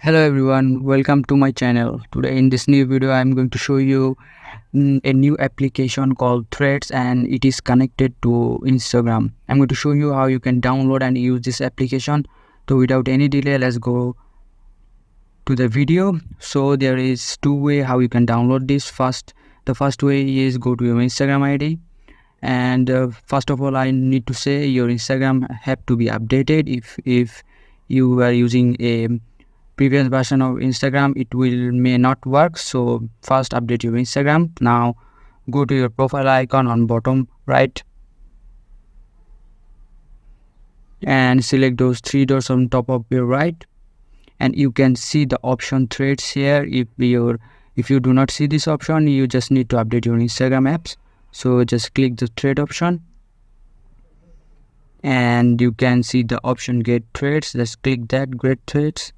Hello everyone, welcome to my channel. Today in this new video I'm going to show you a new application called Threads, and it is connected to Instagram. I'm going to show you how you can download and use this application. So without any delay, let's go to the video. So there is two way how you can download this. The first way is go to your Instagram ID, and first of all I need to say your Instagram have to be updated. If you are using a previous version of Instagram, it may not work. So first update your Instagram. Now go to your profile icon on bottom right and select those three dots on top of your right, and you can see the option Threads here. If you do not see this option, you just need to update your Instagram apps. So just click the thread option and you can see the option get threads. Just click that, get threads,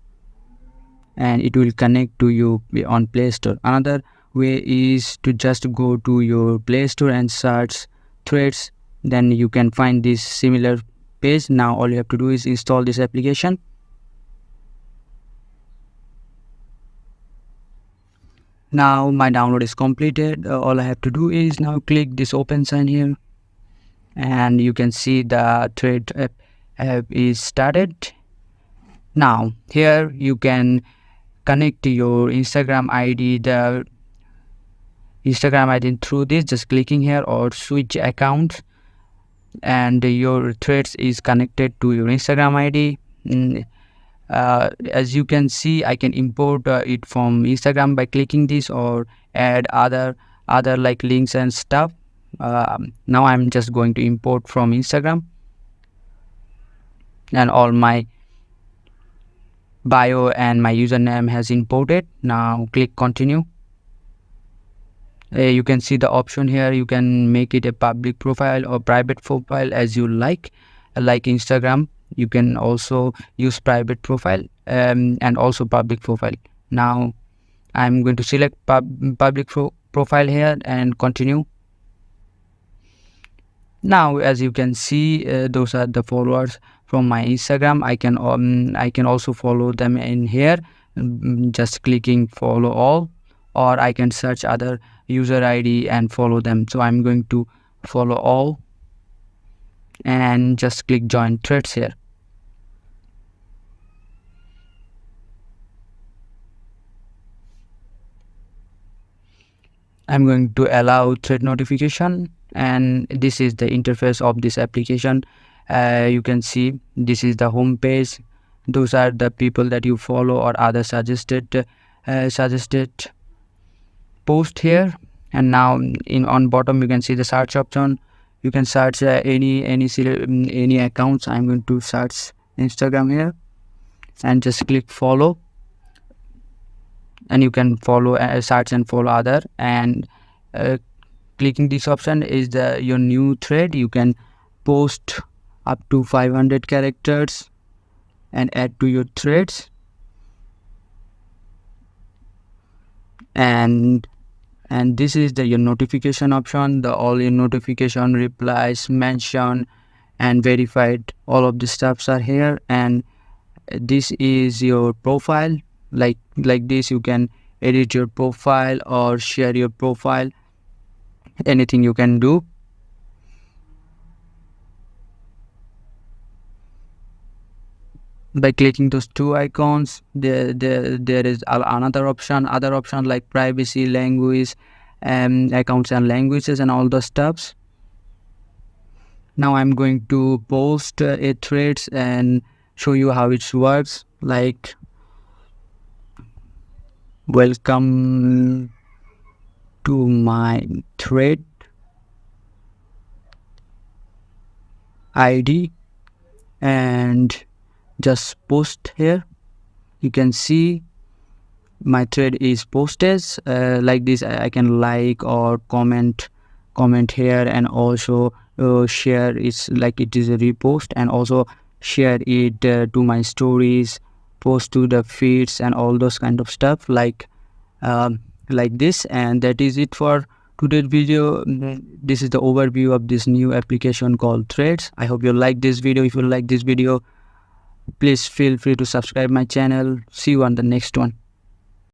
and it will connect to you on Play Store. Another way is to just go to your Play Store and search Threads. Then you can find this similar page. Now all you have to do is install this application. Now my download is completed. All I have to do is now click this open sign here, and you can see the Thread app is started. Now here you can connect to your Instagram ID, the Instagram ID through this, just clicking here, or switch account, and your Threads is connected to your Instagram ID. As you can see, I can import it from Instagram by clicking this, or add other like links and stuff. Now I'm just going to import from Instagram, and all my bio and my username has imported. Now click continue. You can see the option here. You can make it a public profile or private profile as you like Instagram. You can also use private profile and also public profile. Now I'm going to select public profile here and continue. Now as you can see, those are the followers from my Instagram. I can also follow them in here, just clicking follow all, or I can search other user ID and follow them. So I'm going to follow all and just click join Threads here. I'm going to allow thread notification, and this is the interface of this application. You can see this is the home page. Those are the people that you follow or other suggested post here. And now on bottom you can see the search option. You can search any accounts. I'm going to search Instagram here and just click follow, and you can follow, search and follow other, and clicking this option is your new thread. You can post up to 500 characters and add to your threads, and this is your notification option. All your notification, replies, mention and verified, all of the stuffs are here. And this is your profile. Like this, you can edit your profile or share your profile, anything you can do. By clicking those two icons, there is another option, like privacy, language, accounts and languages, and all the stuffs. Now I'm going to post a threads and show you how it works. Like, welcome to my thread ID, and just post here. You can see my thread is posted. Like this, I can like or comment here, and also share. It's like it is a repost, and also share it to my stories, post to the feeds, and all those kind of stuff like this. And that is it for today's video. This is the overview of this new application called Threads. I hope you like this video. If you like this video, Please feel free to subscribe my channel. See you on the next one.